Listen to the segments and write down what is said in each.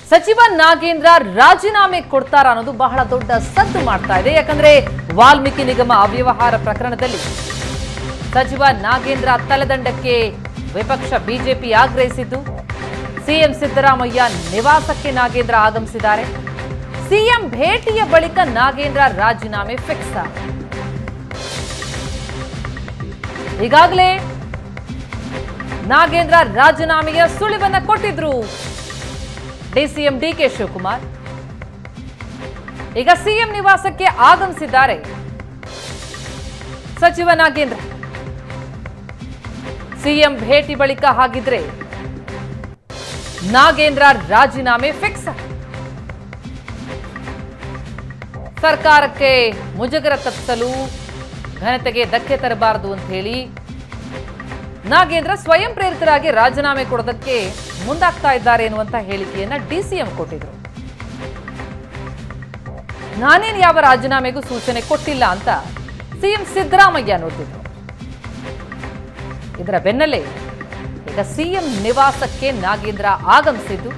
ಸಚಿವ ನಾಗೇಂದ್ರ ರಾಜೀನಾಮೆ ಕೊಡ್ತಾರಾ ಅನ್ನೋದು ಬಹಳ ದೊಡ್ಡ ಸದ್ದು ಮಾಡ್ತಾ ಇದೆ. ಯಾಕಂದ್ರೆ ವಾಲ್ಮೀಕಿ ನಿಗಮ ಅವ್ಯವಹಾರ ಪ್ರಕರಣದಲ್ಲಿ ಸಚಿವ ನಾಗೇಂದ್ರ ತಲೆದಂಡಕ್ಕೆ ವಿಪಕ್ಷ ಬಿಜೆಪಿ ಆಗ್ರಹಿಸಿದ್ದು, ಸಿಎಂ ಸಿದ್ದರಾಮಯ್ಯ ನಿವಾಸಕ್ಕೆ ನಾಗೇಂದ್ರ ಆಗಮಿಸಿದ್ದಾರೆ. ಸಿಎಂ ಭೇಟಿಯ ಬಳಿಕ ನಾಗೇಂದ್ರ ರಾಜೀನಾಮೆ ಫಿಕ್ಸ್. ಈಗಾಗಲೇ ನಾಗೇಂದ್ರ ರಾಜೀನಾಮೆಯ ಸುಳಿವನ್ನ ಕೊಟ್ಟಿದ್ರು ಡಿಸಿಎಂ ಡಿಕೆ ಶಿವಕುಮಾರ್. ಈಗ ಸಿಎಂ ನಿವಾಸಕ್ಕೆ ಆಗಮಿಸಿದ್ದಾರೆ ಸಚಿವ ನಾಗೇಂದ್ರ. ಸಿಎಂ ಭೇಟಿ ಬಳಿಕ ಹಾಗಿದ್ರೆ ನಾಗೇಂದ್ರ ರಾಜೀನಾಮೆ ಫಿಕ್ಸ್. ಸರ್ಕಾರಕ್ಕೆ ಮುಜುಗರ ತಪ್ಪಿಸಲು, ಘನತೆಗೆ ಧಕ್ಕೆ ತರಬಾರದು ಅಂತ ಹೇಳಿ ನಾಗೇಂದ್ರ ಸ್ವಯಂ ಪ್ರೇರಿತರಾಗಿ ರಾಜೀನಾಮೆ ಕೊಡೋದಕ್ಕೆ ಮುಂದಾಗ್ತಾ ಇದ್ದಾರೆ ಎನ್ನುವಂತ ಹೇಳಿಕೆಯನ್ನ ಡಿಸಿಎಂ ಕೊಟ್ಟಿದ್ರು. ನಾನೇನು ಯಾವ ರಾಜೀನಾಮೆಗೂ ಸೂಚನೆ ಕೊಟ್ಟಿಲ್ಲ ಅಂತ ಸಿಎಂ ಸಿದ್ದರಾಮಯ್ಯ ನೋಡಿದ್ರು. ಇದರ ಬೆನ್ನಲ್ಲೇ ಈಗ ಸಿಎಂ ನಿವಾಸಕ್ಕೆ ನಾಗೇಂದ್ರ ಆಗಮಿಸಿದ್ದು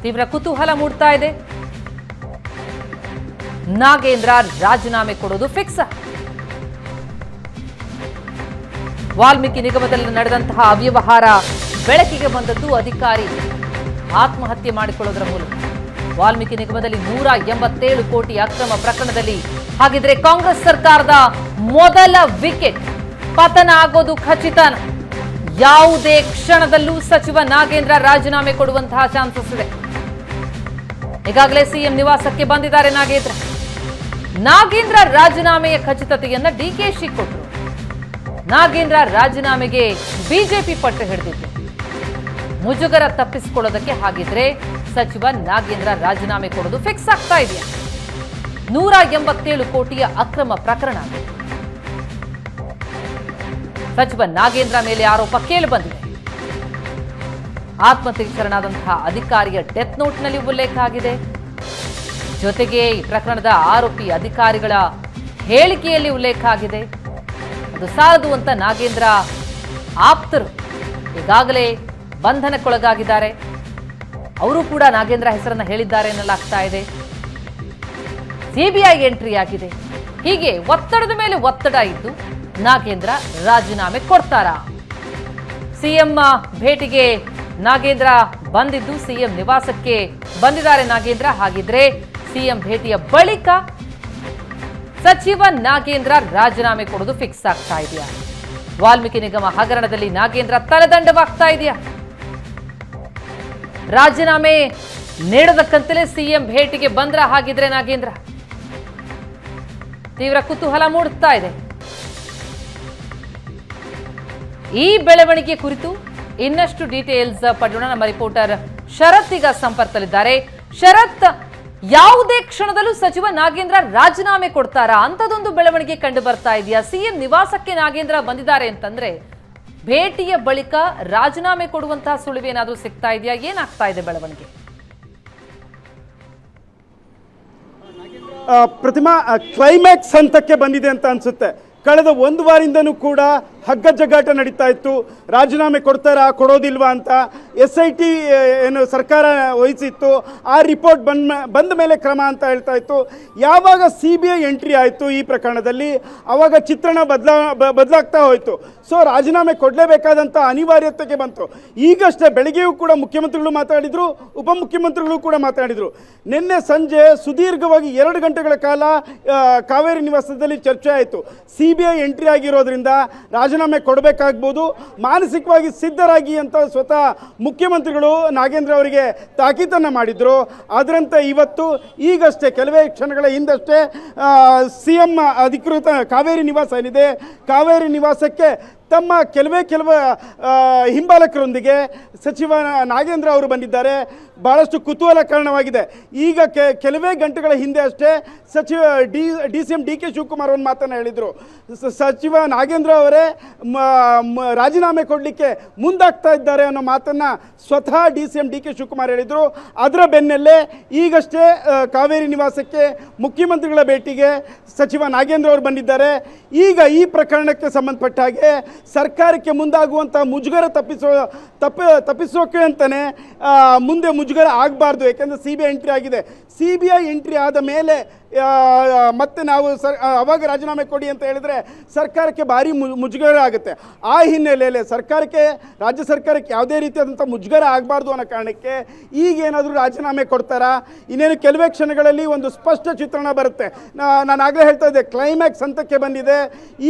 ತೀವ್ರ ಕುತೂಹಲ ಮೂಡ್ತಾ ಇದೆ. ನಾಗೇಂದ್ರ ರಾಜೀನಾಮೆ ಕೊಡೋದು ಫಿಕ್ಸ್. ವಾಲ್ಮೀಕಿ ನಿಗಮದಲ್ಲಿ ನಡೆದಂತಹ ಅವ್ಯವಹಾರ ಬೆಳಕಿಗೆ ಬಂದದ್ದು ಅಧಿಕಾರಿ ಆತ್ಮಹತ್ಯೆ ಮಾಡಿಕೊಳ್ಳೋದರ ಮೂಲಕ. ವಾಲ್ಮೀಕಿ ನಿಗಮದಲ್ಲಿ 187 ಕೋಟಿ ಅಕ್ರಮ ಪ್ರಕರಣದಲ್ಲಿ ಹಾಗಿದ್ರೆ ಕಾಂಗ್ರೆಸ್ ಸರ್ಕಾರದ ಮೊದಲ ವಿಕೆಟ್ ಪತನ ಆಗೋದು ಖಚಿತ. ಯಾವುದೇ ಕ್ಷಣದಲ್ಲೂ ಸಚಿವ ನಾಗೇಂದ್ರ ರಾಜೀನಾಮೆ ಕೊಡುವಂತಹ ಚಾನ್ಸಸ್ ಇದೆ. ಈಗಾಗಲೇ ಸಿಎಂ ನಿವಾಸಕ್ಕೆ ಬಂದಿದ್ದಾರೆ ನಾಗೇಂದ್ರ. ನಾಗೇಂದ್ರ ರಾಜೀನಾಮೆಯ ಖಚಿತತೆಯನ್ನ ಡಿಕೆಶಿ ಕೊಟ್ಟರು. ನಾಗೇಂದ್ರ ರಾಜೀನಾಮೆಗೆ ಬಿಜೆಪಿ ಪಟ್ಟು ಹಿಡಿದಿತ್ತು. ಮುಜುಗರ ತಪ್ಪಿಸಿಕೊಳ್ಳೋದಕ್ಕೆ ಹಾಗಿದ್ರೆ ಸಚಿವ ನಾಗೇಂದ್ರ ರಾಜೀನಾಮೆ ಕೊಡೋದು ಫಿಕ್ಸ್ ಆಗ್ತಾ ಇದೆಯಾ? 187 ಕೋಟಿಯ ಅಕ್ರಮ ಪ್ರಕರಣ. ಸಚಿವ ನಾಗೇಂದ್ರ ಮೇಲೆ ಆರೋಪ ಕೇಳಿ ಬಂದಿದೆ. ಆತ್ಮಹತ್ಯೆಗೆ ಶರಣಾದಂತಹ ಅಧಿಕಾರಿಯ ಡೆತ್ ನೋಟ್ನಲ್ಲಿ ಉಲ್ಲೇಖ ಆಗಿದೆ. ಜೊತೆಗೆ ಈ ಪ್ರಕರಣದ ಆರೋಪಿ ಅಧಿಕಾರಿಗಳ ಹೇಳಿಕೆಯಲ್ಲಿ ಉಲ್ಲೇಖ ಆಗಿದೆ. ಅದು ಸಾಲದು ಅಂತ ನಾಗೇಂದ್ರ ಆಪ್ತರು ಈಗಾಗಲೇ ಬಂಧನಕ್ಕೊಳಗಾಗಿದ್ದಾರೆ. ಅವರು ಕೂಡ ನಾಗೇಂದ್ರ ಹೆಸರನ್ನ ಹೇಳಿದ್ದಾರೆ ಎನ್ನಲಾಗ್ತಾ ಇದೆ. ಸಿಬಿಐ ಎಂಟ್ರಿ ಆಗಿದೆ. ಹೀಗೆ ಒತ್ತಡದ ಮೇಲೆ ಒತ್ತಡ ಇದ್ದು ನಾಗೇಂದ್ರ ರಾಜೀನಾಮೆ ಕೊಡ್ತಾರಾ? ಸಿಎಂ ಭೇಟಿಗೆ ನಾಗೇಂದ್ರ ಬಂದಿದ್ದು, ಸಿಎಂ ನಿವಾಸಕ್ಕೆ ಬಂದಿದ್ದಾರೆ ನಾಗೇಂದ್ರ. ಹಾಗಿದ್ರೆ ಸಿಎಂ ಭೇಟಿಯ ಬಳಿಕ ಸಚಿವ ನಾಗೇಂದ್ರ ರಾಜೀನಾಮೆ ಕೊಡೋದು ಫಿಕ್ಸ್ ಆಗ್ತಾ ಇದೆಯಾ? ವಾಲ್ಮೀಕಿ ನಿಗಮ ಹಗರಣದಲ್ಲಿ ನಾಗೇಂದ್ರ ತಲೆದಂಡವಾಗ್ತಾ ಇದೆಯಾ? ರಾಜೀನಾಮೆ ನೀಡೋದಕ್ಕಂತಲೇ ಸಿಎಂ ಭೇಟಿಗೆ ಬಂದ್ರ ಹಾಗಿದ್ರೆ ನಾಗೇಂದ್ರ? ತೀವ್ರ ಕುತೂಹಲ ಮೂಡುತ್ತಾ ಇದೆ. ಈ ಬೆಳವಣಿಗೆ ಕುರಿತು ಇನ್ನಷ್ಟು ಡೀಟೇಲ್ಸ್ ಪಡೆಯೋಣ. ನಮ್ಮ ರಿಪೋರ್ಟರ್ ಶರತ್ ಈಗ ಸಂಪರ್ಕದಲ್ಲಿದ್ದಾರೆ. ಶರತ್, ಯಾವುದೇ ಕ್ಷಣದಲ್ಲೂ ಸಚಿವ ನಾಗೇಂದ್ರ ರಾಜೀನಾಮೆ ಕೊಡ್ತಾರಾ? ಅಂತದೊಂದು ಬೆಳವಣಿಗೆ ಕಂಡು ಬರ್ತಾ ಇದೆಯಾ? ಸಿಎಂ ನಿವಾಸಕ್ಕೆ ನಾಗೇಂದ್ರ ಬಂದಿದ್ದಾರೆ ಅಂತಂದ್ರೆ ಭೇಟಿಯ ಬಳಿಕ ರಾಜೀನಾಮೆ ಕೊಡುವಂತಹ ಸುಳಿವೇನಾದ್ರೂ ಸಿಗ್ತಾ ಇದೆಯಾ? ಏನಾಗ್ತಾ ಇದೆ ಬೆಳವಣಿಗೆ? ಪ್ರತಿಮಾ, ಕ್ಲೈಮ್ಯಾಕ್ಸ್ ಹಂತಕ್ಕೆ ಬಂದಿದೆ ಅಂತ ಅನ್ಸುತ್ತೆ. ಕಳೆದ ಒಂದು ವಾರದಿಂದನೂ ಕೂಡ ಹಗ್ಗ ಜಗ್ಗಾಟ ನಡೀತಾ ಇತ್ತು. ರಾಜೀನಾಮೆ ಕೊಡ್ತಾರಾ ಕೊಡೋದಿಲ್ವಾ ಅಂತ SIT ಏನು ಸರ್ಕಾರ ವಹಿಸಿತ್ತು. ಆ ರಿಪೋರ್ಟ್ ಬಂದ ಮೇಲೆ ಕ್ರಮ ಅಂತ ಹೇಳ್ತಾ ಇತ್ತು. ಯಾವಾಗ CBI ಎಂಟ್ರಿ ಆಯಿತು ಈ ಪ್ರಕರಣದಲ್ಲಿ, ಆವಾಗ ಚಿತ್ರಣ ಬದಲಾಗ್ತಾ ಹೋಯಿತು. ಸೊ ರಾಜೀನಾಮೆ ಕೊಡಲೇಬೇಕಾದಂಥ ಅನಿವಾರ್ಯತೆಗೆ ಬಂತು. ಈಗಷ್ಟೇ ಬೆಳಗ್ಗೆಯೂ ಕೂಡ ಮುಖ್ಯಮಂತ್ರಿಗಳು ಮಾತಾಡಿದರು, ಉಪಮುಖ್ಯಮಂತ್ರಿಗಳು ಕೂಡ ಮಾತಾಡಿದರು. ನಿನ್ನೆ ಸಂಜೆ ಸುದೀರ್ಘವಾಗಿ 2 ಗಂಟೆಗಳ ಕಾಲ ಕಾವೇರಿ ನಿವಾಸದಲ್ಲಿ ಚರ್ಚೆ ಆಯಿತು. CBI ಎಂಟ್ರಿ ಆಗಿರೋದ್ರಿಂದ ರಾಜೀನಾಮೆ ಕೊಡಬೇಕಾಗ್ಬೋದು, ಮಾನಸಿಕವಾಗಿ ಸಿದ್ಧರಾಗಿ ಅಂತ ಸ್ವತಃ ಮುಖ್ಯಮಂತ್ರಿಗಳು ನಾಗೇಂದ್ರ ಅವರಿಗೆ ತಾಕೀತನ್ನು ಮಾಡಿದರು. ಅದರಂತೆ ಇವತ್ತು ಈಗಷ್ಟೇ ಕೆಲವೇ ಕ್ಷಣಗಳ ಹಿಂದಷ್ಟೇ CM ಅಧಿಕೃತ ಕಾವೇರಿ ನಿವಾಸ ಏನಿದೆ, ಕಾವೇರಿ ನಿವಾಸಕ್ಕೆ ತಮ್ಮ ಕೆಲವೇ ಹಿಂಬಾಲಕರೊಂದಿಗೆ ಸಚಿವ ನಾಗೇಂದ್ರ ಅವರು ಬಂದಿದ್ದಾರೆ. ಭಾಳಷ್ಟು ಕುತೂಹಲ ಕಾರಣವಾಗಿದೆ. ಈಗ ಕೆಲವೇ ಗಂಟೆಗಳ ಹಿಂದೆ ಅಷ್ಟೇ ಸಚಿವ DCM DK ಶಿವಕುಮಾರ್ ಒಂದು ಮಾತನ್ನು ಹೇಳಿದರು. ಸಚಿವ ನಾಗೇಂದ್ರ ಅವರೇ ರಾಜೀನಾಮೆ ಕೊಡಲಿಕ್ಕೆ ಮುಂದಾಗ್ತಾ ಇದ್ದಾರೆ ಅನ್ನೋ ಮಾತನ್ನು ಸ್ವತಃ DCM DK ಶಿವಕುಮಾರ್ ಹೇಳಿದರು. ಅದರ ಬೆನ್ನಲ್ಲೇ ಈಗಷ್ಟೇ ಕಾವೇರಿ ನಿವಾಸಕ್ಕೆ ಮುಖ್ಯಮಂತ್ರಿಗಳ ಭೇಟಿಗೆ ಸಚಿವ ನಾಗೇಂದ್ರ ಅವರು ಬಂದಿದ್ದಾರೆ. ಈಗ ಈ ಪ್ರಕರಣಕ್ಕೆ ಸಂಬಂಧಪಟ್ಟ ಹಾಗೆ ಸರ್ಕಾರಕ್ಕೆ ಮುಂದಾಗುವಂಥ ಮುಜುಗರ ತಪ್ಪಿಸೋಕೆ ಅಂತಲೇ ಮುಂದೆ ಮುಜುಗರ ಆಗಬಾರ್ದು. ಯಾಕೆಂದರೆ CBI ಎಂಟ್ರಿ ಆಗಿದೆ. CBI ಎಂಟ್ರಿ ಆದ ಮೇಲೆ ಮತ್ತೆ ನಾವು ಅವಾಗ ರಾಜೀನಾಮೆ ಕೊಡಿ ಅಂತ ಹೇಳಿದ್ರೆ ಸರ್ಕಾರಕ್ಕೆ ಭಾರಿ ಮುಜುಗರ ಆಗುತ್ತೆ. ಆ ಹಿನ್ನೆಲೆಯಲ್ಲಿ ರಾಜ್ಯ ಸರ್ಕಾರಕ್ಕೆ ಯಾವುದೇ ರೀತಿಯಾದಂಥ ಮುಜುಗರ ಆಗಬಾರ್ದು ಅನ್ನೋ ಕಾರಣಕ್ಕೆ ಈಗೇನಾದರೂ ರಾಜೀನಾಮೆ ಕೊಡ್ತಾರಾ, ಇನ್ನೇನು ಕೆಲವೇ ಕ್ಷಣಗಳಲ್ಲಿ ಒಂದು ಸ್ಪಷ್ಟ ಚಿತ್ರಣ ಬರುತ್ತೆ. ನಾನು ಆಗಲೇ ಹೇಳ್ತಾ ಇದ್ದೆ, ಕ್ಲೈಮ್ಯಾಕ್ಸ್ ಹಂತಕ್ಕೆ ಬಂದಿದೆ.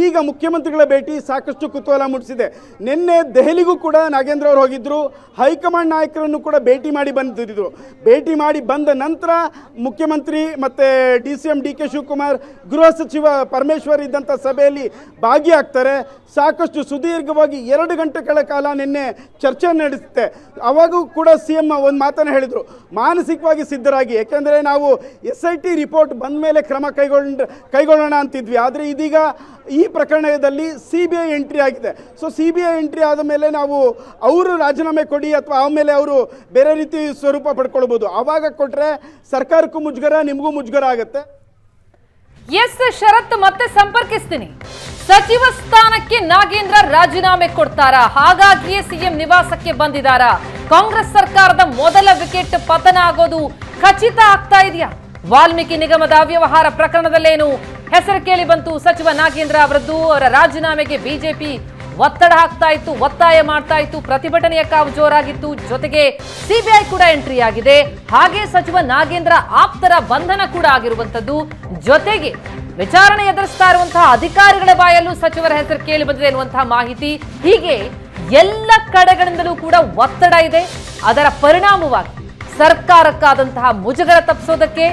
ಈಗ ಮುಖ್ಯಮಂತ್ರಿಗಳ ಭೇಟಿ ಸಾಕಷ್ಟು ಕುತೂಹಲ ಮೂಡಿಸಿದೆ. ನಿನ್ನೆ ದೆಹಲಿಗೂ ಕೂಡ ನಾಗೇಂದ್ರ ಅವರು ಹೋಗಿದ್ದರು. ಹೈಕಮಾಂಡ್ ನಾಯಕರನ್ನು ಕೂಡ ಭೇಟಿ ಮಾಡಿ ಬಂದಿದ್ದರು. ಭೇಟಿ ಮಾಡಿ ಬಂದ ನಂತರ ಮುಖ್ಯಮಂತ್ರಿ ಮತ್ತು DCM DK ಶಿವಕುಮಾರ್, ಗೃಹ ಸಚಿವ ಪರಮೇಶ್ವರ್ ಇದ್ದಂಥ ಸಭೆಯಲ್ಲಿ ಭಾಗಿಯಾಗ್ತಾರೆ. ಸಾಕಷ್ಟು ಸುದೀರ್ಘವಾಗಿ 2 ಗಂಟೆಗಳ ಕಾಲ ನಿನ್ನೆ ಚರ್ಚೆ ನಡೆಸುತ್ತೆ. ಅವಾಗೂ ಕೂಡ CM ಒಂದು ಮಾತನ್ನು ಹೇಳಿದರು, ಮಾನಸಿಕವಾಗಿ ಸಿದ್ಧರಾಗಿ, ಯಾಕೆಂದರೆ ನಾವು SIT ರಿಪೋರ್ಟ್ ಬಂದ ಮೇಲೆ ಕ್ರಮ ಕೈಗೊಳ್ಳೋಣ ಅಂತಿದ್ವಿ. ಆದರೆ ಇದೀಗ ಈ ಪ್ರಕರಣದಲ್ಲಿ CBI ಎಂಟ್ರಿ ಆಗಿದೆ. ಸೊ CBI ಎಂಟ್ರಿ ಆದ ಮೇಲೆ ನಾವು ಅವರು ರಾಜೀನಾಮೆ ಕೊಡಿ ಅಥವಾ ಆಮೇಲೆ ಅವರು ಬೇರೆ ರೀತಿ ಸ್ವರೂಪ ಪಡ್ಕೊಳ್ಬೋದು. ಆವಾಗ ಕೊಟ್ಟರೆ ಸರ್ಕಾರಕ್ಕೂ ಮುಜುಗರ, ನಿಮಗೂ ಮುಜುಗರ ಆಗುತ್ತೆ. ಶರತ್ ಮತ್ತೆ ಸಂಪರ್ಕಿಸ್ತೀನಿ. ಸಚಿವ ಸ್ಥಾನಕ್ಕೆ ನಾಗೇಂದ್ರ ರಾಜೀನಾಮೆ ಕೊಡ್ತಾರಾ? ಹಾಗಾಗಿಯೇ CM ನಿವಾಸಕ್ಕೆ ಬಂದಿದ್ದಾರಾ? ಕಾಂಗ್ರೆಸ್ ಸರ್ಕಾರದ ಮೊದಲ ವಿಕೆಟ್ ಪತನ ಆಗೋದು ಖಚಿತ ಆಗ್ತಾ ಇದೆಯಾ? ವಾಲ್ಮೀಕಿ ನಿಗಮದ ಅವ್ಯವಹಾರ ಪ್ರಕರಣದಲ್ಲೇನು ಹೆಸರು ಕೇಳಿ ಬಂತು? ಸಚಿವ ನಾಗೇಂದ್ರ ಅವರದ್ದು, ಅವರ ರಾಜೀನಾಮೆಗೆ ಬಿಜೆಪಿ ಒತ್ತಡ ಹಾಕ್ತಾ ಇತ್ತು, ಒತ್ತಾಯ ಮಾಡ್ತಾ ಇತ್ತು, ಪ್ರತಿಭಟನೆಯ ಕಾವು ಜೋರಾಗಿತ್ತು. ಜೊತೆಗೆ CBI ಕೂಡ ಎಂಟ್ರಿ ಆಗಿದೆ. ಹಾಗೆ ಸಚಿವ ನಾಗೇಂದ್ರ ಆಪ್ತರ ಬಂಧನ ಕೂಡ ಆಗಿರುವಂತದ್ದು. ಜೊತೆಗೆ ವಿಚಾರಣೆ ಎದುರಿಸ್ತಾ ಇರುವಂತಹ ಅಧಿಕಾರಿಗಳ ಬಾಯಲ್ಲೂ ಸಚಿವರ ಹೆಸರು ಕೇಳಿ ಬಂದಿದೆ ಎನ್ನುವಂತಹ ಮಾಹಿತಿ. ಹೀಗೆ ಎಲ್ಲ ಕಡೆಗಳಿಂದಲೂ ಕೂಡ ಒತ್ತಡ ಇದೆ. ಅದರ ಪರಿಣಾಮವಾಗಿ ಸರ್ಕಾರಕ್ಕಾದಂತಹ ಮುಜುಗರ ತಪ್ಪಿಸೋದಕ್ಕೆ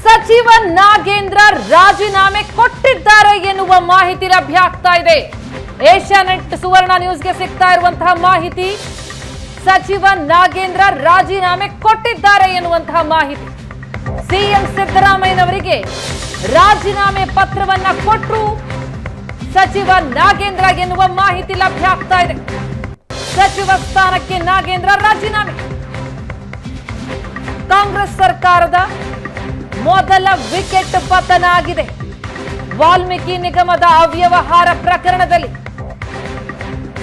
ಸಚಿವ ನಾಗೇಂದ್ರ ರಾಜೀನಾಮೆ ಕೊಟ್ಟಿದ್ದಾರೆ ಎನ್ನುವ ಮಾಹಿತಿ ಲಭ್ಯ ಆಗ್ತಾ ಇದೆ. ಏಷ್ಯಾನೆಟ್ ಸುವರ್ಣ ನ್ಯೂಸ್ಗೆ ಸಿಗ್ತಾ ಇರುವಂತಹ ಮಾಹಿತಿ, ಸಚಿವ ನಾಗೇಂದ್ರ ರಾಜೀನಾಮೆ ಕೊಟ್ಟಿದ್ದಾರೆ ಎನ್ನುವಂತಹ ಮಾಹಿತಿ. CM ಸಿದ್ದರಾಮಯ್ಯನವರಿಗೆ ರಾಜೀನಾಮೆ ಪತ್ರವನ್ನ ಕೊಟ್ಟರು ಸಚಿವ ನಾಗೇಂದ್ರ ಎನ್ನುವ ಮಾಹಿತಿ ಲಭ್ಯ ಆಗ್ತಾ ಇದೆ. ಸಚಿವ ಸ್ಥಾನಕ್ಕೆ ನಾಗೇಂದ್ರ ರಾಜೀನಾಮೆ. ಕಾಂಗ್ರೆಸ್ ಸರ್ಕಾರದ ಮೊದಲ ವಿಕೆಟ್ ಪತನ ಆಗಿದೆ. ವಾಲ್ಮೀಕಿ ನಿಗಮದ ಅವ್ಯವಹಾರ ಪ್ರಕರಣದಲ್ಲಿ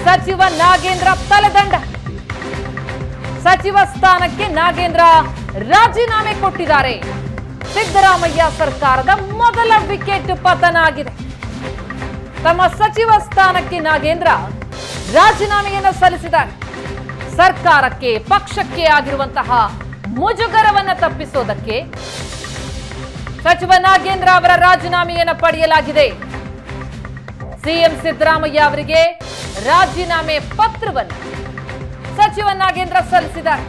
ಸಚಿವ ನಾಗೇಂದ್ರ ತಲೆದಂಡ. ಸಚಿವ ಸ್ಥಾನಕ್ಕೆ ನಾಗೇಂದ್ರ ರಾಜೀನಾಮೆ ಕೊಟ್ಟಿದ್ದಾರೆ. ಸಿದ್ದರಾಮಯ್ಯ ಸರ್ಕಾರದ ಮೊದಲ ವಿಕೆಟ್ ಪತನ ಆಗಿದೆ. ತಮ್ಮ ಸಚಿವ ಸ್ಥಾನಕ್ಕೆ ನಾಗೇಂದ್ರ ರಾಜೀನಾಮೆಯನ್ನು ಸಲ್ಲಿಸಿದ್ದಾರೆ. ಸರ್ಕಾರಕ್ಕೆ, ಪಕ್ಷಕ್ಕೆ ಆಗಿರುವಂತಹ ಮುಜುಗರವನ್ನು ತಪ್ಪಿಸೋದಕ್ಕೆ ಸಚಿವ ನಾಗೇಂದ್ರ ಅವರ ರಾಜೀನಾಮೆಯನ್ನು ಪಡೆಯಲಾಗಿದೆ. CM ಸಿದ್ದರಾಮಯ್ಯ ಅವರಿಗೆ ರಾಜೀನಾಮೆ ಪತ್ರವನ್ನು ಸಚಿವ ನಾಗೇಂದ್ರ ಸಲ್ಲಿಸಿದ್ದಾರೆ.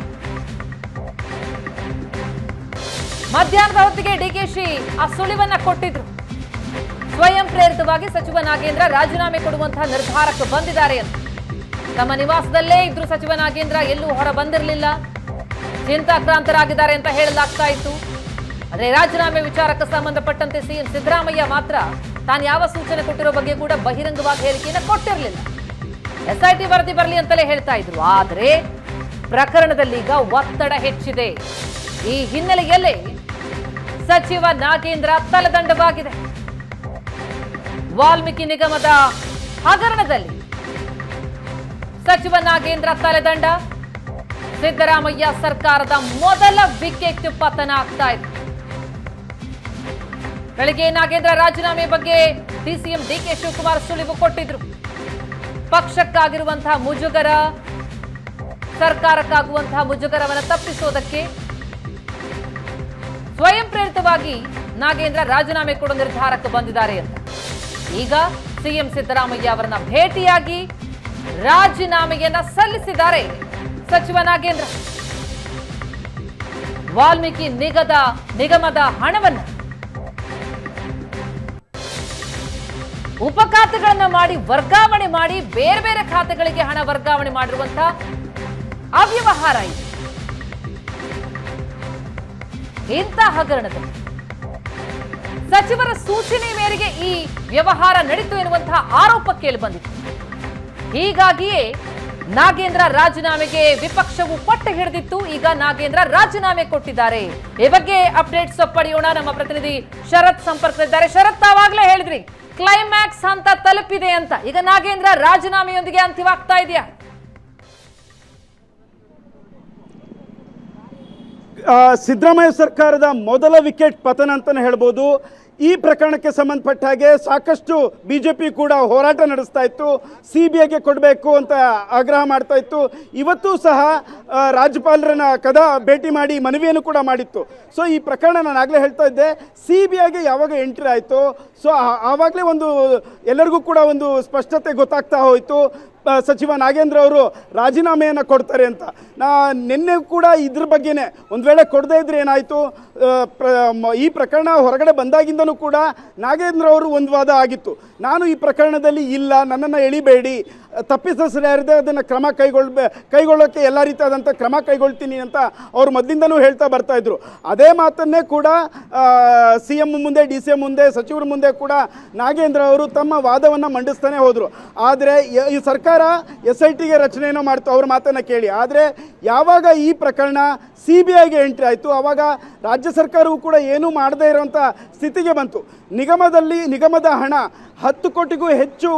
ಮಧ್ಯಾಹ್ನದ ಹೊತ್ತಿಗೆ DKಶಿ ಆ ಸುಳಿವನ್ನ ಕೊಟ್ಟಿದ್ರು. ಸ್ವಯಂ ಪ್ರೇರಿತವಾಗಿ ಸಚಿವ ನಾಗೇಂದ್ರ ರಾಜೀನಾಮೆ ಕೊಡುವಂತಹ ನಿರ್ಧಾರಕ್ಕೆ ಬಂದಿದ್ದಾರೆ ಅಂತ. ತಮ್ಮ ನಿವಾಸದಲ್ಲೇ ಇದ್ರು ಸಚಿವ ನಾಗೇಂದ್ರ, ಎಲ್ಲೂ ಹೊರ ಬಂದಿರಲಿಲ್ಲ, ಚಿಂತಾಕ್ರಾಂತರಾಗಿದ್ದಾರೆ ಅಂತ ಹೇಳಲಾಗ್ತಾ ಇತ್ತು. ಆದರೆ ರಾಜೀನಾಮೆ ವಿಚಾರಕ್ಕೆ ಸಂಬಂಧಪಟ್ಟಂತೆ CM ಸಿದ್ದರಾಮಯ್ಯ ಮಾತ್ರ ತಾನು ಯಾವ ಸೂಚನೆ ಕೊಟ್ಟಿರೋ ಬಗ್ಗೆ ಕೂಡ ಬಹಿರಂಗವಾಗಿ ಹೇಳಿಕೆಯನ್ನು ಕೊಟ್ಟಿರಲಿಲ್ಲ. SIT ವರದಿ ಬರಲಿ ಅಂತಲೇ ಹೇಳ್ತಾ ಇದ್ರು. ಆದರೆ ಪ್ರಕರಣದಲ್ಲಿ ಈಗ ಒತ್ತಡ ಹೆಚ್ಚಿದೆ. ಈ ಹಿನ್ನೆಲೆಯಲ್ಲೇ ಸಚಿವ ನಾಗೇಂದ್ರ ತಲೆದಂಡವಾಗಿದೆ. ವಾಲ್ಮೀಕಿ ನಿಗಮದ ಹಗರಣದಲ್ಲಿ ಸಚಿವ ನಾಗೇಂದ್ರ ತಲೆದಂಡ. ಸಿದ್ದರಾಮಯ್ಯ ಸರ್ಕಾರದ ಮೊದಲ ವಿಕೆಟ್ ಪತನ ಆಗ್ತಾ ಇದೆ. ಬೆಳಗ್ಗೆ ನಾಗೇಂದ್ರ ರಾಜೀನಾಮೆ ಬಗ್ಗೆ DCM DK ಶಿವಕುಮಾರ್ ಸುಳಿವು ಕೊಟ್ಟಿದ್ರು. ಪಕ್ಷಕ್ಕಾಗಿರುವಂತಹ ಮುಜುಗರ, ಸರ್ಕಾರಕ್ಕಾಗುವಂತಹ ಮುಜುಗರವನ್ನು ತಪ್ಪಿಸೋದಕ್ಕೆ ಸ್ವಯಂ ಪ್ರೇರಿತವಾಗಿ ನಾಗೇಂದ್ರ ರಾಜೀನಾಮೆ ಕೊಡೋ ನಿರ್ಧಾರಕ್ಕೆ ಬಂದಿದ್ದಾರೆ ಅಂತ. ಈಗ CM ಸಿದ್ದರಾಮಯ್ಯ ಅವರನ್ನ ಭೇಟಿಯಾಗಿ ರಾಜೀನಾಮೆಯನ್ನ ಸಲ್ಲಿಸಿದ್ದಾರೆ ಸಚಿವ ನಾಗೇಂದ್ರ. ವಾಲ್ಮೀಕಿ ನಿಗಮದ ಹಣವನ್ನು ಉಪಖಾತೆಗಳನ್ನ ಮಾಡಿ ವರ್ಗಾವಣೆ ಮಾಡಿ ಬೇರೆ ಬೇರೆ ಖಾತೆಗಳಿಗೆ ಹಣ ವರ್ಗಾವಣೆ ಮಾಡಿರುವಂತಹ ಅವ್ಯವಹಾರ ಇದೆ. ಇಂಥ ಹಗರಣದಲ್ಲಿ ಸಚಿವರ ಸೂಚನೆ ಮೇರೆಗೆ ಈ ವ್ಯವಹಾರ ನಡೆಯಿತು ಎನ್ನುವಂತಹ ಆರೋಪ ಕೇಳಿಬಂದಿತ್ತು. ಹೀಗಾಗಿಯೇ ನಾಗೇಂದ್ರ ರಾಜೀನಾಮೆಗೆ ವಿಪಕ್ಷವು ಪಟ್ಟು ಹಿಡಿದಿತ್ತು. ಈಗ ನಾಗೇಂದ್ರ ರಾಜೀನಾಮೆ ಕೊಟ್ಟಿದ್ದಾರೆ. ಈ ಬಗ್ಗೆ ಅಪ್ಡೇಟ್ಸ್ ಪಡೆಯೋಣ. ನಮ್ಮ ಪ್ರತಿನಿಧಿ ಶರತ್ ಸಂಪರ್ಕದಲ್ಲಿದ್ದಾರೆ. ಶರತ್, ತಾವಾಗಲೇ ಹೇಳಿದ್ರಿ ಕ್ಲೈಮ್ಯಾಕ್ಸ್ ಹಂತ ತಲುಪಿದೆ ಅಂತ ಈಗ ನಾಗೇಂದ್ರ ರಾಜೀನಾಮೆಯೊಂದಿಗೆ ಅಂತ್ಯವಾಗ್ತಾ ಇದೆಯಾ? ಸಿದ್ದರಾಮಯ್ಯ ಸರ್ಕಾರದ ಮೊದಲ ವಿಕೆಟ್ ಪತನ ಅಂತಲೇ ಹೇಳ್ಬೋದು. ಈ ಪ್ರಕರಣಕ್ಕೆ ಸಂಬಂಧಪಟ್ಟ ಹಾಗೆ ಸಾಕಷ್ಟು ಬಿಜೆಪಿ ಕೂಡ ಹೋರಾಟ ನಡೆಸ್ತಾ ಇತ್ತು, CBIಗೆ ಕೊಡಬೇಕು ಅಂತ ಆಗ್ರಹ ಮಾಡ್ತಾ ಇತ್ತು. ಇವತ್ತು ಸಹ ರಾಜ್ಯಪಾಲರನ್ನ ಭೇಟಿ ಮಾಡಿ ಮನವಿಯನ್ನು ಕೂಡ ಮಾಡಿತ್ತು. ಸೊ ಈ ಪ್ರಕರಣ ನಾನು ಆಗಲೇ ಹೇಳ್ತಾ ಇದ್ದೆ, CBIಗೆ ಯಾವಾಗ ಎಂಟ್ರಿ ಆಯಿತು, ಸೊ ಆವಾಗಲೇ ಒಂದು ಎಲ್ಲರಿಗೂ ಕೂಡ ಒಂದು ಸ್ಪಷ್ಟತೆ ಗೊತ್ತಾಗ್ತಾ ಹೋಯಿತು, ಸಚಿವ ನಾಗೇಂದ್ರ ಅವರು ರಾಜೀನಾಮೆಯನ್ನು ಕೊಡ್ತಾರೆ ಅಂತ. ನಿನ್ನೆ ಕೂಡ ಇದ್ರ ಬಗ್ಗೆನೇ ಒಂದು ವೇಳೆ ಕೊಡದೇ ಇದ್ರೆ ಏನಾಯಿತು, ಈ ಪ್ರಕರಣ ಹೊರಗಡೆ ಬಂದಾಗಿಂದನೂ ಕೂಡ ನಾಗೇಂದ್ರ ಅವರು ಒಂದು ವಾದ ಆಗಿತ್ತು, ನಾನು ಈ ಪ್ರಕರಣದಲ್ಲಿ ಇಲ್ಲ, ನನ್ನನ್ನು ಎಳಿಬೇಡಿ, ತಪ್ಪಿತಸ್ಥರಿದೆ ಅದನ್ನು ಕೈಗೊಳ್ಳೋಕ್ಕೆ ಎಲ್ಲ ರೀತಿಯಾದಂಥ ಕ್ರಮ ಕೈಗೊಳ್ತೀನಿ ಅಂತ ಅವರು ಮೊದಲಿಂದನೂ ಹೇಳ್ತಾ ಬರ್ತಾಯಿದ್ರು. ಅದೇ ಮಾತನ್ನೇ ಕೂಡ CM ಮುಂದೆ, DCM ಮುಂದೆ, ಸಚಿವರ ಮುಂದೆ ಕೂಡ ನಾಗೇಂದ್ರ ಅವರು ತಮ್ಮ ವಾದವನ್ನು ಮಂಡಿಸ್ತಾನೆ ಹೋದರು. ಆದರೆ ಈ ಸರ್ಕಾರ SITಗೆ ರಚನೆಯನ್ನು ಮಾಡ್ತು, ಅವ್ರ ಮಾತನ್ನು ಕೇಳಿ. ಆದರೆ ಯಾವಾಗ ಈ ಪ್ರಕರಣ CBIಗೆ ಎಂಟ್ರಿ ಆಯಿತು, ಆವಾಗ ರಾಜ್ಯ ಸರ್ಕಾರವು ಕೂಡ ಏನೂ ಮಾಡದೇ ಇರೋವಂಥ ಸ್ಥಿತಿಗೆ ಬಂತು. ನಿಗಮದ ಹಣ 10 ಕೋಟಿಗೂ ಹೆಚ್ಚು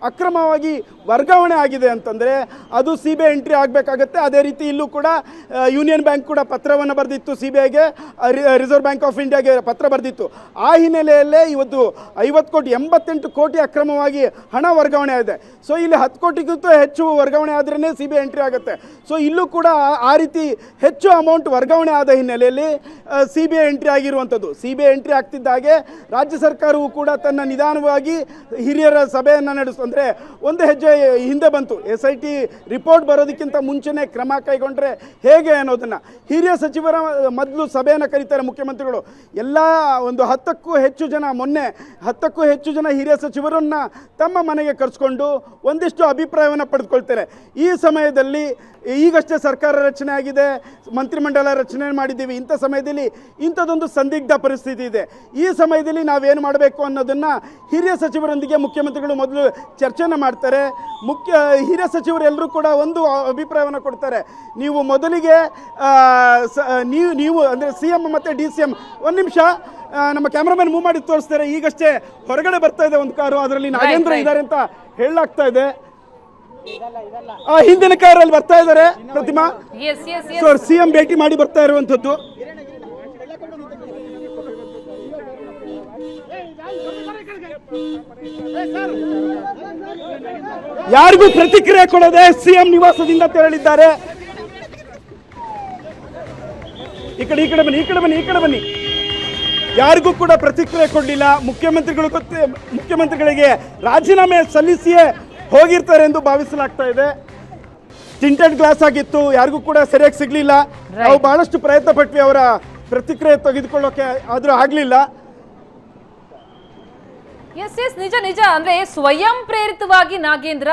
ಅಕ್ರಮವಾಗಿ ವರ್ಗಾವಣೆ ಆಗಿದೆ ಅಂತಂದರೆ ಅದು CBI ಎಂಟ್ರಿ ಆಗಬೇಕಾಗತ್ತೆ. ಅದೇ ರೀತಿ ಇಲ್ಲೂ ಕೂಡ ಯೂನಿಯನ್ ಬ್ಯಾಂಕ್ ಕೂಡ ಪತ್ರವನ್ನು ಬರೆದಿತ್ತು CBIಗೆ, ರಿಸರ್ವ್ ಬ್ಯಾಂಕ್ ಆಫ್ ಇಂಡಿಯಾಗೆ ಪತ್ರ ಬರೆದಿತ್ತು. ಆ ಹಿನ್ನೆಲೆಯಲ್ಲೇ ಇವತ್ತು 50 ಕೋಟಿ 88 ಕೋಟಿ ಅಕ್ರಮವಾಗಿ ಹಣ ವರ್ಗಾವಣೆ ಆಗಿದೆ. ಸೊ ಇಲ್ಲಿ 10 ಕೋಟಿಗಿಂತ ಹೆಚ್ಚು ವರ್ಗಾವಣೆ ಆದ್ರೇ CBI ಎಂಟ್ರಿ ಆಗುತ್ತೆ. ಸೊ ಇಲ್ಲೂ ಕೂಡ ಆ ರೀತಿ ಹೆಚ್ಚು ಅಮೌಂಟ್ ವರ್ಗಾವಣೆ ಆದ ಹಿನ್ನೆಲೆಯಲ್ಲಿ CBI ಎಂಟ್ರಿ ಆಗಿರುವಂಥದ್ದು. CBI ಎಂಟ್ರಿ ಆಗ್ತಿದ್ದ ಹಾಗೆ ರಾಜ್ಯ ಸರ್ಕಾರವು ಕೂಡ ತನ್ನ ನಿಧಾನವಾಗಿ ಹಿರಿಯರ ಸಭೆಯನ್ನು ನಡೆಸ್ತು, ಅಂದರೆ ಒಂದು ಹೆಜ್ಜೆ ಹಿಂದೆ ಬಂತು. SIT ರಿಪೋರ್ಟ್ ಬರೋದಕ್ಕಿಂತ ಮುಂಚೆನೇ ಕ್ರಮ ಕೈಗೊಂಡ್ರೆ ಹೇಗೆ ಅನ್ನೋದನ್ನು ಹಿರಿಯ ಸಚಿವರ ಮೊದಲು ಸಭೆಯನ್ನು ಕರೀತಾರೆ ಮುಖ್ಯಮಂತ್ರಿಗಳು. ಎಲ್ಲ ಒಂದು 10ಕ್ಕೂ ಹೆಚ್ಚು ಜನ ಹಿರಿಯ ಸಚಿವರನ್ನು ತಮ್ಮ ಮನೆಗೆ ಕರೆಸ್ಕೊಂಡು ಒಂದಿಷ್ಟು ಅಭಿಪ್ರಾಯವನ್ನು ಪಡೆದುಕೊಳ್ತಾರೆ. ಈ ಸಮಯದಲ್ಲಿ ಈಗಷ್ಟೇ ಸರ್ಕಾರ ರಚನೆ ಆಗಿದೆ, ಮಂತ್ರಿಮಂಡಲ ರಚನೆ ಮಾಡಿದ್ದೀವಿ. ಇಂಥ ಸಮಯದಲ್ಲಿ ಇಂಥದ್ದೊಂದು ಸಂದಿಗ್ಧ ಪರಿಸ್ಥಿತಿ ಇದೆ. ಈ ಸಮಯದಲ್ಲಿ ನಾವೇನು ಮಾಡಬೇಕು ಅನ್ನೋದನ್ನು ಹಿರಿಯ ಸಚಿವರೊಂದಿಗೆ ಮುಖ್ಯಮಂತ್ರಿಗಳು ಮೊದಲು ಚರ್ಚೆಯನ್ನು ಮಾಡ್ತಾರೆ. ಹಿರಿಯ ಸಚಿವರೆಲ್ಲರೂ ಕೂಡ ಒಂದು ಅಭಿಪ್ರಾಯವನ್ನು ಕೊಡ್ತಾರೆ. ನೀವು ಮೊದಲಿಗೆ ನೀವು ಅಂದರೆ CM ಮತ್ತು DCM, ಒಂದು ನಿಮಿಷ ನಮ್ಮ ಕ್ಯಾಮ್ರಾಮನ್ ಮೂವ್ ಮಾಡಿ ತೋರಿಸ್ತಾರೆ. ಈಗಷ್ಟೇ ಹೊರಗಡೆ ಬರ್ತಾ ಇದೆ ಒಂದು ಕಾರು, ಅದರಲ್ಲಿ ನಾಗೇಂದ್ರ ಇದ್ದಾರೆ ಅಂತ ಹೇಳಲಾಗ್ತಾ ಇದೆ. ಹಿಂದಿನ ಕಾರಲ್ಲಿ ಬರ್ತಾ ಇದ್ದಾರೆ ಪ್ರತಿಮಾ. CM ಭೇಟಿ ಮಾಡಿ ಬರ್ತಾ ಇರುವಂತದ್ದು. ಯಾರಿಗೂ ಪ್ರತಿಕ್ರಿಯೆ ಕೊಡದೆ CM ನಿವಾಸದಿಂದ ತೆರಳಿದ್ದಾರೆ. ಈ ಕಡೆ ಬನ್ನಿ. ಯಾರಿಗೂ ಕೂಡ ಪ್ರತಿಕ್ರಿಯೆ ಕೊಡಲಿಲ್ಲ. ಮುಖ್ಯಮಂತ್ರಿಗಳಿಗೆ ರಾಜೀನಾಮೆ ಸಲ್ಲಿಸಿಯೇ ಹೋಗಿರ್ತಾರೆ ಎಂದು ಭಾವಿಸಲಾಗ್ತಾ ಇದೆ. ಟಿಂಟೆಡ್ ಗ್ಲಾಸ್ ಆಗಿತ್ತು, ಯಾರಿಗೂ ಕೂಡ ಸರಿಯಾಗಿ ಸಿಗ್ಲಿಲ್ಲ. ನಾವು ಬಹಳಷ್ಟು ಪ್ರಯತ್ನ ಪಟ್ವಿ ಅವರ ಪ್ರತಿಕ್ರಿಯೆ ತೆಗೆದುಕೊಳ್ಳೋಕೆ, ಆದ್ರೂ ಆಗ್ಲಿಲ್ಲ. ನಿಜ ಅಂದ್ರೆ ಸ್ವಯಂ ಪ್ರೇರಿತವಾಗಿ ನಾಗೇಂದ್ರ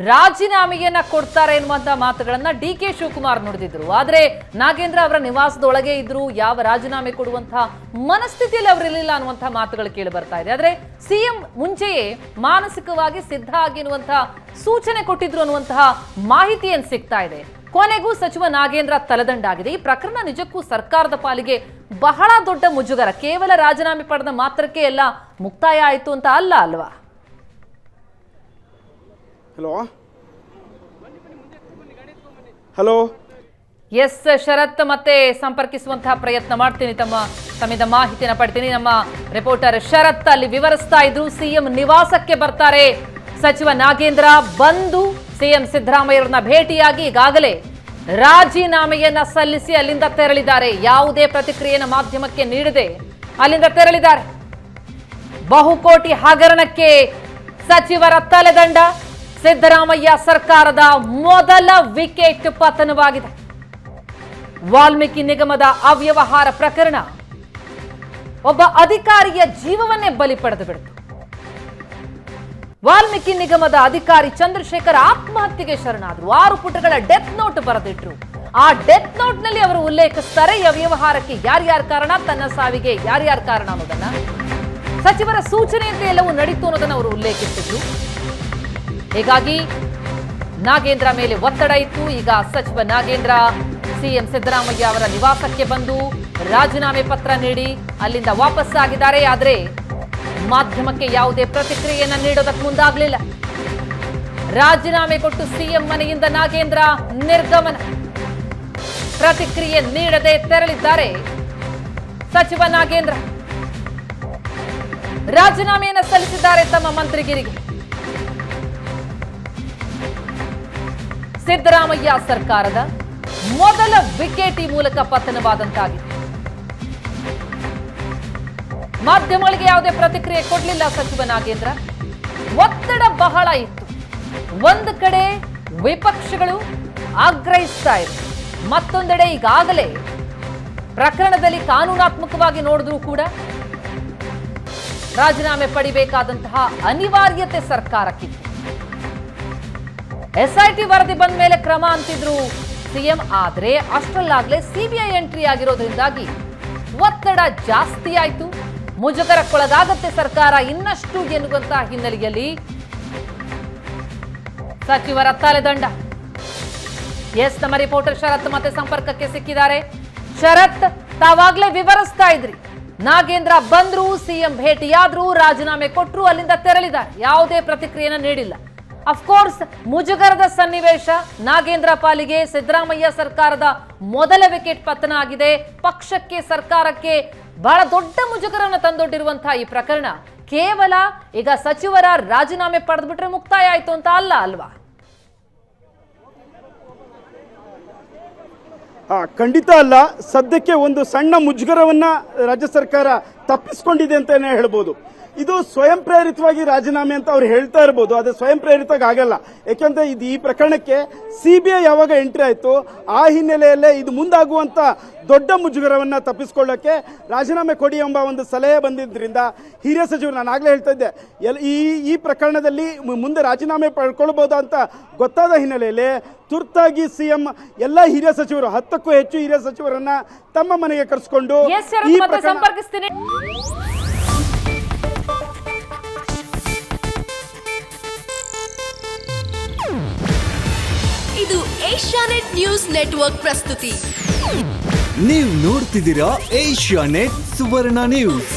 ರಾಜೀನಾಮೆಯನ್ನ ಕೊಡ್ತಾರೆ ಎನ್ನುವಂತ ಮಾತುಗಳನ್ನ DK ಶಿವಕುಮಾರ್ ನುಡಿದಿದ್ರು. ಆದ್ರೆ ನಾಗೇಂದ್ರ ಅವರ ನಿವಾಸದೊಳಗೆ ಇದ್ರು, ಯಾವ ರಾಜೀನಾಮೆ ಕೊಡುವಂತಹ ಮನಸ್ಥಿತಿಯಲ್ಲಿ ಅವರಿರಲಿಲ್ಲ ಅನ್ನುವಂತಹ ಮಾತುಗಳು ಕೇಳಿ ಬರ್ತಾ ಇದೆ. ಆದ್ರೆ CM ಮುಂಚೆಯೇ ಮಾನಸಿಕವಾಗಿ ಸಿದ್ಧ ಆಗಿರುವಂತಹ ಸೂಚನೆ ಕೊಟ್ಟಿದ್ರು ಅನ್ನುವಂತಹ ಮಾಹಿತಿ ಏನ್ ಸಿಗ್ತಾ ಇದೆ. ಕೊನೆಗೂ ಸಚಿವ ನಾಗೇಂದ್ರ ತಲೆದಂಡಾಗಿದೆ. ಈ ಪ್ರಕರಣ ನಿಜಕ್ಕೂ ಸರ್ಕಾರದ ಪಾಲಿಗೆ ಬಹಳ ದೊಡ್ಡ ಮುಜುಗರ. ಕೇವಲ ರಾಜೀನಾಮೆ ಪಡೆದ ಮಾತ್ರಕ್ಕೆ ಎಲ್ಲ ಮುಕ್ತಾಯ ಆಯಿತು ಅಂತ ಅಲ್ವಾ? ಹಲೋ ಎಸ್ ಶರತ್, ಮತ್ತೆ ಸಂಪರ್ಕಿಸುವಂತಹ ಪ್ರಯತ್ನ ಮಾಡ್ತೀನಿ, ತಮ್ಮಿಂದ ಮಾಹಿತಿಯನ್ನು ಪಡ್ತೀನಿ. ನಮ್ಮ ರಿಪೋರ್ಟರ್ ಶರತ್ ಅಲ್ಲಿ ವಿವರಿಸ್ತಾ ಇದ್ರು. CM ನಿವಾಸಕ್ಕೆ ಬರ್ತಾರೆ ಸಚಿವ ನಾಗೇಂದ್ರ, ಬಂದು CM ಸಿದ್ದರಾಮಯ್ಯರನ್ನ ಭೇಟಿಯಾಗಿ ಈಗಾಗಲೇ ರಾಜೀನಾಮೆಯನ್ನ ಸಲ್ಲಿಸಿ ಅಲ್ಲಿಂದ ತೆರಳಿದ್ದಾರೆ. ಯಾವುದೇ ಪ್ರತಿಕ್ರಿಯೆಯನ್ನು ಮಾಧ್ಯಮಕ್ಕೆ ನೀಡದೆ ಅಲ್ಲಿಂದ ತೆರಳಿದ್ದಾರೆ. ಬಹುಕೋಟಿ ಹಗರಣಕ್ಕೆ ಸಚಿವರ ತಲೆದಂಡ. ಸಿದ್ದರಾಮಯ್ಯ ಸರ್ಕಾರದ ಮೊದಲ ವಿಕೆಟ್ ಪತನವಾಗಿದೆ. ವಾಲ್ಮೀಕಿ ನಿಗಮದ ಅವ್ಯವಹಾರ ಪ್ರಕರಣ ಒಬ್ಬ ಅಧಿಕಾರಿಯ ಜೀವವನ್ನೇ ಬಲಿ ಪಡೆದು ಬಿಡ್ತು. ವಾಲ್ಮೀಕಿ ನಿಗಮದ ಅಧಿಕಾರಿ ಚಂದ್ರಶೇಖರ್ ಆತ್ಮಹತ್ಯೆಗೆ ಶರಣಾದ್ರು. 6 ಪುಟಗಳ ಡೆತ್ ನೋಟ್ ಬರೆದಿಟ್ರು. ಆ ಡೆತ್ ನೋಟ್ ನಲ್ಲಿ ಅವರು ಉಲ್ಲೇಖಿಸ್ತಾರೆ ಈ ಅವ್ಯವಹಾರಕ್ಕೆ ಯಾರ್ಯಾರ ಕಾರಣ, ತನ್ನ ಸಾವಿಗೆ ಯಾರ್ಯಾರ ಕಾರಣ ಅನ್ನೋದನ್ನ, ಸಚಿವರ ಸೂಚನೆಯಂತೆ ಎಲ್ಲವೂ ನಡೀತು ಅನ್ನೋದನ್ನ ಅವರು ಉಲ್ಲೇಖಿಸಿದ್ರು. ಹೀಗಾಗಿ ನಾಗೇಂದ್ರ ಮೇಲೆ ಒತ್ತಡ ಇತ್ತು. ಈಗ ಸಚಿವ ನಾಗೇಂದ್ರ CM ಸಿದ್ದರಾಮಯ್ಯ ಅವರ ನಿವಾಸಕ್ಕೆ ಬಂದು ರಾಜೀನಾಮೆ ಪತ್ರ ನೀಡಿ ಅಲ್ಲಿಂದ ವಾಪಸ್ಸಾಗಿದ್ದಾರೆ. ಆದರೆ ಮಾಧ್ಯಮಕ್ಕೆ ಯಾವುದೇ ಪ್ರತಿಕ್ರಿಯೆಯನ್ನ ನೀಡೋದಕ್ಕೆ ಮುಂದಾಗಲಿಲ್ಲ. ರಾಜೀನಾಮೆ ಕೊಟ್ಟು ಸಿಎಂ ಮನೆಯಿಂದ ನಾಗೇಂದ್ರ ನಿರ್ಗಮನ. ಪ್ರತಿಕ್ರಿಯೆ ನೀಡದೆ ತೆರಳಿದ್ದಾರೆ ಸಚಿವ ನಾಗೇಂದ್ರ. ರಾಜೀನಾಮೆಯನ್ನು ಸಲ್ಲಿಸಿದ್ದಾರೆ ತಮ್ಮ ಮಂತ್ರಿಗಿರಿಗೆ. ಸಿದ್ದರಾಮಯ್ಯ ಸರ್ಕಾರದ ಮೊದಲ ವಿಕೆಟ್ ಈ ಮೂಲಕ ಪತನವಾದಂತಾಗಿದೆ. ಮಾಧ್ಯಮಗಳಿಗೆ ಯಾವುದೇ ಪ್ರತಿಕ್ರಿಯೆ ಕೊಡಲಿಲ್ಲ ಸಚಿವ ನಾಗೇಂದ್ರ. ಒತ್ತಡ ಬಹಳ ಇತ್ತು. ಒಂದು ಕಡೆ ವಿಪಕ್ಷಗಳು ಆಗ್ರಹಿಸ್ತಾ ಇದೆ, ಮತ್ತೊಂದೆಡೆ ಈಗಾಗಲೇ ಪ್ರಕರಣದಲ್ಲಿ ಕಾನೂನಾತ್ಮಕವಾಗಿ ನೋಡಿದ್ರೂ ಕೂಡ ರಾಜೀನಾಮೆ ಪಡಿಬೇಕಾದಂತಹ ಅನಿವಾರ್ಯತೆ ಸರ್ಕಾರಕ್ಕಿತ್ತು. ಎಸ್ಐಟಿ ವರದಿ ಬಂದ ಮೇಲೆ ಕ್ರಮ ಅಂತಿದ್ರು ಸಿಎಂ. ಆದ್ರೆ ಅಷ್ಟರಲ್ಲಾಗ್ಲೇ ಸಿಬಿಐ ಎಂಟ್ರಿ ಆಗಿರೋದ್ರಿಂದಾಗಿ ಒತ್ತಡ ಜಾಸ್ತಿ ಆಯ್ತು. ಮುಜುಗರಕ್ಕೊಳಗಾಗತ್ತೆ ಸರ್ಕಾರ ಇನ್ನಷ್ಟು ಎನ್ನುವಂತ ಹಿನ್ನೆಲೆಯಲ್ಲಿ ಸಚಿವರ ತಲೆದಂಡ. ಎಸ್, ನಮ್ಮ ರಿಪೋರ್ಟರ್ ಶರತ್ ಮತ್ತೆ ಸಂಪರ್ಕಕ್ಕೆ ಸಿಕ್ಕಿದ್ದಾರೆ. ಶರತ್, ತಾವಾಗ್ಲೇ ವಿವರಿಸ್ತಾ ಇದ್ರಿ, ನಾಗೇಂದ್ರ ಬಂದ್ರು, ಸಿಎಂ ಭೇಟಿಯಾದ್ರು, ರಾಜೀನಾಮೆ ಕೊಟ್ರು, ಅಲ್ಲಿಂದ ತೆರಳಿದ್ದಾರೆ, ಯಾವುದೇ ಪ್ರತಿಕ್ರಿಯೆನ ನೀಡಿಲ್ಲ. ಅಫ್ಕೋರ್ಸ್ ಮುಜುಗರದ ಸನ್ನಿವೇಶ ನಾಗೇಂದ್ರ ಪಾಲಿಗೆ. ಸಿದ್ದರಾಮಯ್ಯ ಸರ್ಕಾರದ ಮೊದಲ ವಿಕೆಟ್ ಪತನ ಆಗಿದೆ. ಪಕ್ಷಕ್ಕೆ, ಸರ್ಕಾರಕ್ಕೆ ಬಹಳ ದೊಡ್ಡ ಮುಜುಗರವನ್ನು ತಂದೊಡ್ಡಿರುವಂತಹ ಈ ಪ್ರಕರಣ ಕೇವಲ ಈಗ ಸಚಿವರ ರಾಜೀನಾಮೆ ಪಡೆದ್ಬಿಟ್ರೆ ಮುಕ್ತಾಯ ಆಯ್ತು ಅಂತ ಅಲ್ವಾ? ಖಂಡಿತ ಅಲ್ಲ. ಸದ್ಯಕ್ಕೆ ಒಂದು ಸಣ್ಣ ಮುಜುಗರವನ್ನ ರಾಜ್ಯ ಸರ್ಕಾರ ತಪ್ಪಿಸ್ಕೊಂಡಿದೆ ಅಂತಾನೆ ಹೇಳ್ಬೋದು. ಇದು ಸ್ವಯಂ ಪ್ರೇರಿತವಾಗಿ ರಾಜೀನಾಮೆ ಅಂತ ಅವ್ರು ಹೇಳ್ತಾ ಇರಬಹುದು, ಅದೇ ಸ್ವಯಂ ಪ್ರೇರಿತವಾಗಿ ಆಗಲ್ಲ. ಯಾಕೆಂದ್ರೆ ಇದು ಈ ಪ್ರಕರಣಕ್ಕೆ ಸಿಬಿಐ ಯಾವಾಗ ಎಂಟ್ರಿ ಆಯ್ತು ಆ ಹಿನ್ನೆಲೆಯಲ್ಲೇ ಇದು ಮುಂದಾಗುವಂತ ದೊಡ್ಡ ಮುಜುಗರವನ್ನ ತಪ್ಪಿಸ್ಕೊಳ್ಳಕ್ಕೆ ರಾಜೀನಾಮೆ ಕೊಡಿ ಎಂಬ ಒಂದು ಸಲಹೆ ಬಂದಿದ್ದರಿಂದ ಹಿರಿಯ ಸಚಿವರು, ನಾನು ಆಗ್ಲೇ ಹೇಳ್ತಾ ಇದ್ದೆ, ಈ ಪ್ರಕರಣದಲ್ಲಿ ಮುಂದೆ ರಾಜೀನಾಮೆ ಪಡ್ಕೊಳ್ಬಹುದು ಅಂತ ಗೊತ್ತಾದ ಹಿನ್ನೆಲೆಯಲ್ಲಿ ತುರ್ತಾಗಿ ಸಿಎಂ ಎಲ್ಲ ಹಿರಿಯ ಸಚಿವರು 10ಕ್ಕೂ ಹೆಚ್ಚು ಹಿರಿಯ ಸಚಿವರನ್ನ ತಮ್ಮ ಮನೆಗೆ ಕರೆಸಿಕೊಂಡು ಈ ಸಂಪರ್ಕಿಸ್ತೀನಿ. ಇದು ಏಷ್ಯಾನೆಟ್ ನ್ಯೂಸ್ ನೆಟ್ವರ್ಕ್ ಪ್ರಸ್ತುತಿ. ನೀವು ನೋಡ್ತಿದ್ದೀರಾ ಏಷ್ಯಾನೆಟ್ ಸುವರ್ಣ ನ್ಯೂಸ್.